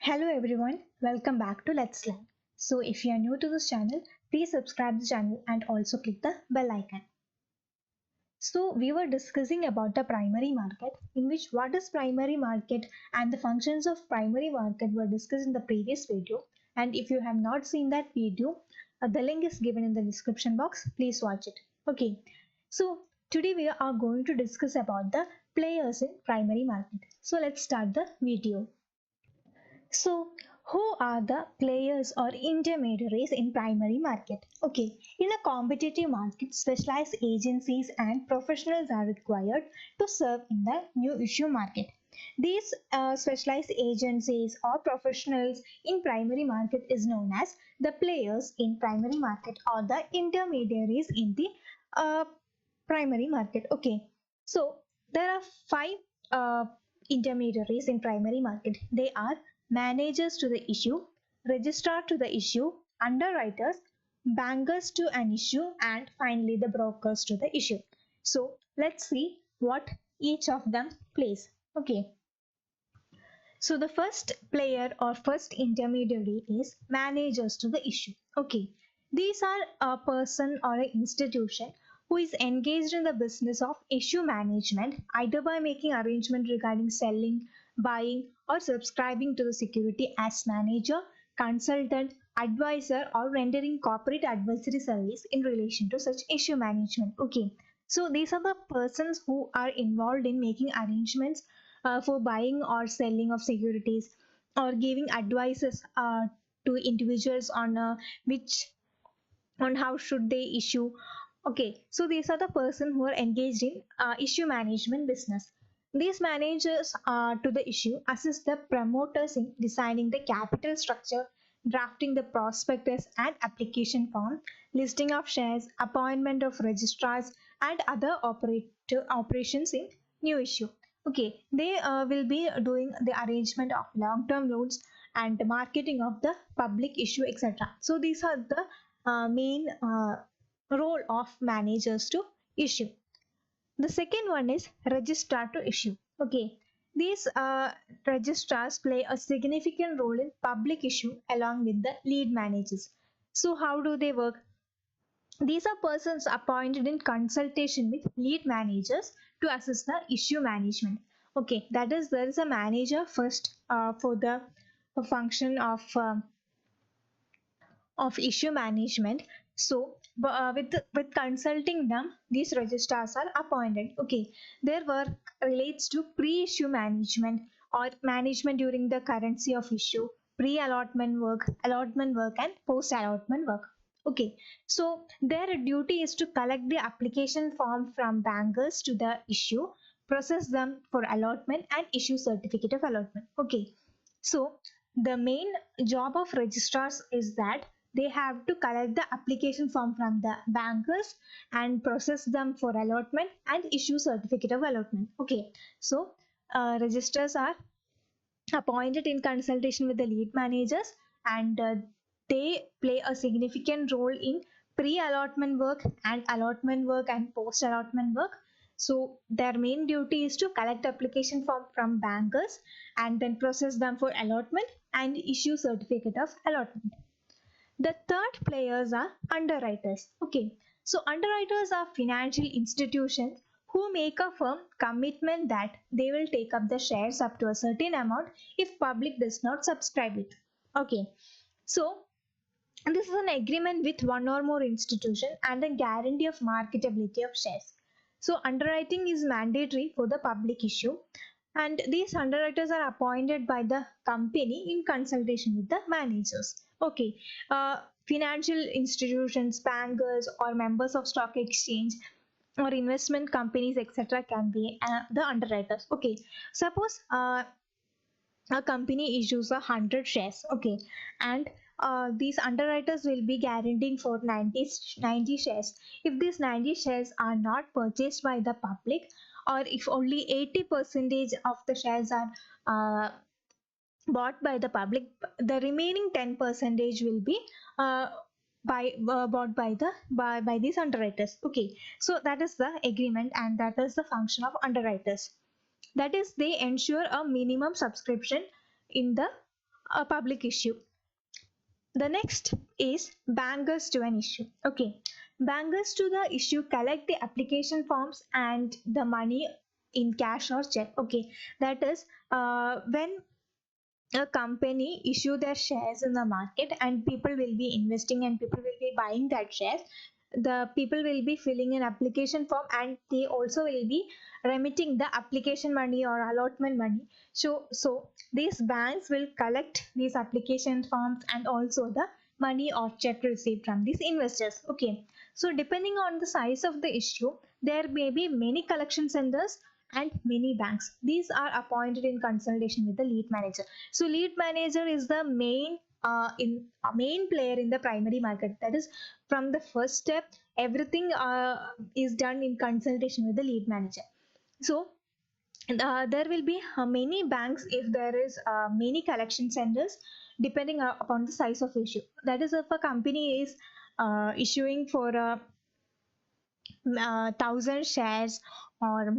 Hello everyone, welcome back to Let's Learn. So if you are new to this channel, please subscribe the channel and also click the bell icon. So we were discussing about the primary market, in which what is primary market and the functions of primary market were discussed in the previous video. And if you have not seen that video, the link is given in the description box. Please watch it. Okay. So today we are going to discuss about the players in primary market. So let's start the video. So, who are the players or intermediaries in primary market? Okay, in a competitive market, specialized agencies and professionals are required to serve in the new issue market. These specialized agencies or professionals in primary market is known as the players in primary market or the intermediaries in the uh, primary market. Okay, so there are five uh, intermediaries in primary market. They are managers to the issue, registrar to the issue, underwriters, bankers to an issue, and finally the brokers to the issue. So let's see what each of them plays. Okay. So the first player or first intermediary is managers to the issue. Okay. These are a person or an institution who is engaged in the business of issue management either by making arrangement regarding selling, buying or subscribing to the security as manager, consultant, advisor or rendering corporate advisory service in relation to such issue management. Okay. So these are the persons who are involved in making arrangements for buying or selling of securities or giving advices to individuals on which on how should they issue. Okay, so these are the person who are engaged in issue management business. These managers to the issue assist the promoters in designing the capital structure, drafting the prospectus and application form, listing of shares, appointment of registrars and other operations in new issue. Okay, they will be doing the arrangement of long-term loans and the marketing of the public issue, etc. So these are the main role of managers to issue. The second one is registrar to issue. Okay, these registrars play a significant role in public issue along with the lead managers. So how do they work? These are persons appointed in consultation with lead managers to assist the issue management. Okay, that is there is a manager first for the function of issue management. So with consulting them, these registrars are appointed. Okay, their work relates to pre-issue management or management during the currency of issue, allotment work and post-allotment work. Okay, so their duty is to collect the application form from bankers to the issue, process them for allotment and issue certificate of allotment. Okay, so the main job of registrars is that they have to collect the application form from the bankers and process them for allotment and issue certificate of allotment. Okay, so registrars are appointed in consultation with the lead managers and they play a significant role in pre-allotment work and allotment work and post-allotment work. So their main duty is to collect application form from bankers and then process them for allotment and issue certificate of allotment. The third players are underwriters. Okay, so underwriters are financial institutions who make a firm commitment that they will take up the shares up to a certain amount if public does not subscribe it. Okay, so this is an agreement with one or more institution and a guarantee of marketability of shares. So underwriting is mandatory for the public issue and these underwriters are appointed by the company in consultation with the managers. Okay, financial institutions, bankers or members of stock exchange or investment companies etc can be the underwriters. Okay, suppose a company issues 100 shares. Okay, and these underwriters will be guaranteeing for 90 shares. If these 90 shares are not purchased by the public or if only 80 percentage of the shares are bought by the public, the remaining 10 percentage will be bought by these underwriters. Okay, so that is the agreement and that is the function of underwriters. That is, they ensure a minimum subscription in the a public issue. The next is bankers to an issue. Okay, bankers to the issue collect the application forms and the money in cash or check. Okay, that is when a company issue their shares in the market and people will be investing and people will be buying that shares. The people will be filling an application form and they also will be remitting the application money or allotment money. So these banks will collect these application forms and also the money or check received from these investors. Okay, so depending on the size of the issue, there may be many collection centers and many banks. These are appointed in consultation with the lead manager. So lead manager is the main player in the primary market. That is, from the first step, everything is done in consultation with the lead manager. So there will be many banks if there is many collection centers, depending upon the size of issue. That is, if a company is issuing for 1,000 shares or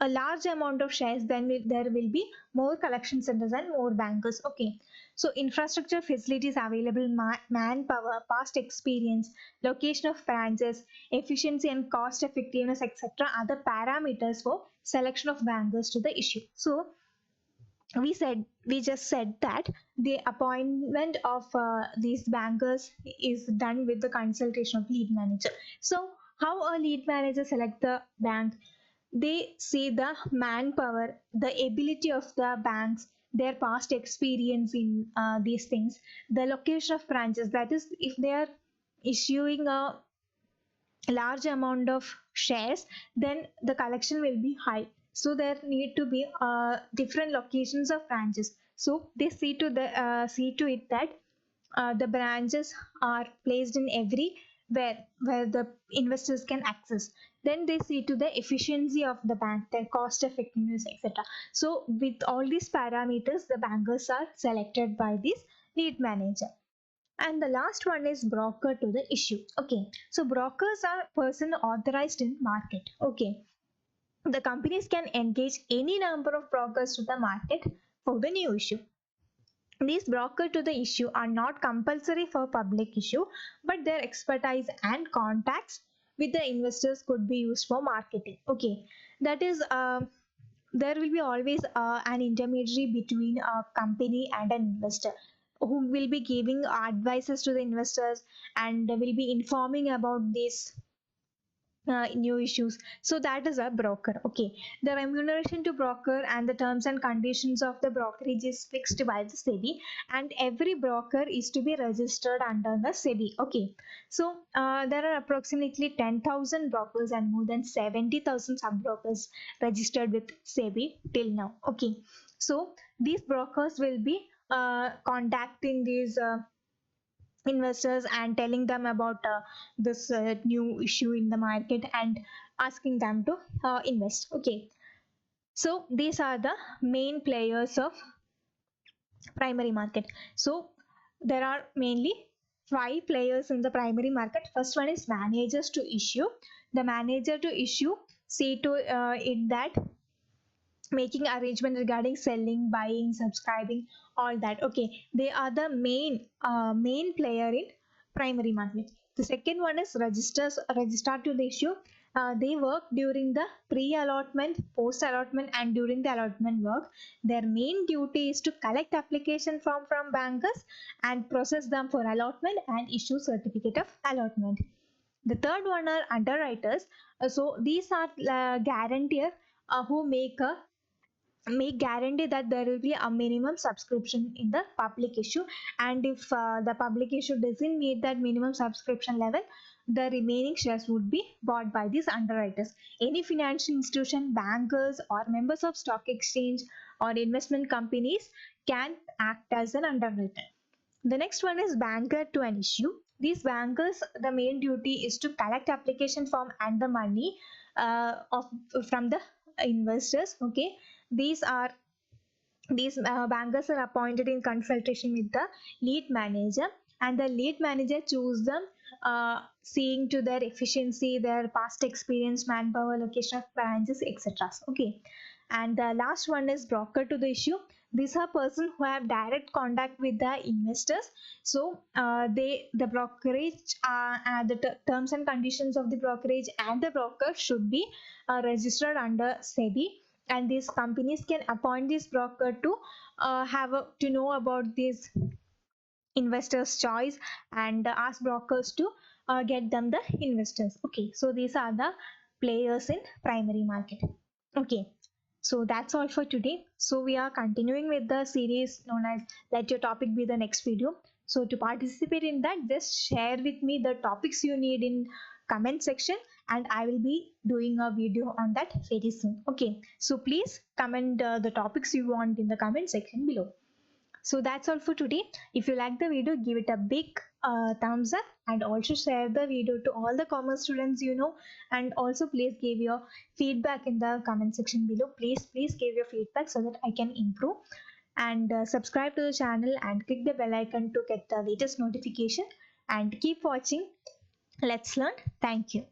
a large amount of shares, then there will be more collection centers and more bankers. Okay, so infrastructure facilities available, manpower, past experience, location of branches, efficiency and cost effectiveness, etc. are the parameters for selection of bankers to the issue. So we just said that the appointment of these bankers is done with the consultation of lead manager. So how a lead manager select the bank? They see the manpower, the ability of the banks, their past experience in these things, the location of branches. That is, if they are issuing a large amount of shares, then the collection will be high. So there need to be different locations of branches. So they see to it that the branches are placed in every where the investors can access. Then they see to the efficiency of the bank, their cost effectiveness, etc. So with all these parameters, the bankers are selected by this lead manager. And the last one is broker to the issue. Okay, so brokers are person authorized in market. Okay, the companies can engage any number of brokers to the market for the new issue. These broker to the issue are not compulsory for public issue, but their expertise and contacts with the investors could be used for marketing. Okay, that is, there will be always an intermediary between a company and an investor who will be giving advices to the investors and will be informing about this new issues. So that is a broker. Okay, the remuneration to broker and the terms and conditions of the brokerage is fixed by the SEBI, and every broker is to be registered under the SEBI. Okay, so there are approximately 10,000 brokers and more than 70,000 sub brokers registered with SEBI till now. Okay, so these brokers will be contacting these investors and telling them about this new issue in the market and asking them to invest. Okay, so these are the main players of primary market. So there are mainly 5 players in the primary market. First one is managers to issue. The manager to issue see to it that making arrangement regarding selling, buying, subscribing, all that. Okay, they are the main player in primary market. The second one is registrar to the issue. They work during the pre-allotment, post-allotment, and during the allotment work. Their main duty is to collect application form from bankers and process them for allotment and issue certificate of allotment. The third one are underwriters. So these are guarantor who make guarantee that there will be a minimum subscription in the public issue, and if the public issue doesn't meet that minimum subscription level, the remaining shares would be bought by these underwriters. Any financial institution, bankers, or members of stock exchange or investment companies can act as an underwriter. The next one is banker to an issue. These bankers, the main duty is to collect application form and the money from the investors. Okay, these are these bankers are appointed in consultation with the lead manager, and the lead manager choose them seeing to their efficiency, their past experience, manpower, location of branches, etc. Okay, and the last one is broker to the issue. these are persons who have direct contact with the investors. So the brokerage the terms and conditions of the brokerage and the broker should be registered under SEBI, and these companies can appoint this broker to to know about this investors choice and ask brokers to get them the investors. Okay, so these are the players in primary market. Okay, so that's all for today. So we are continuing with the series known as Let Your Topic Be the Next Video. So to participate in that, just share with me the topics you need in comment section, and I will be doing a video on that very soon. Okay, so please comment the topics you want in the comment section below. So that's all for today. If you like the video, give it a big thumbs up, and also share the video to all the commerce students you know, and also please give your feedback in the comment section below. Please give your feedback so that I can improve, and subscribe to the channel and click the bell icon to get the latest notification, and keep watching. Let's learn. Thank you.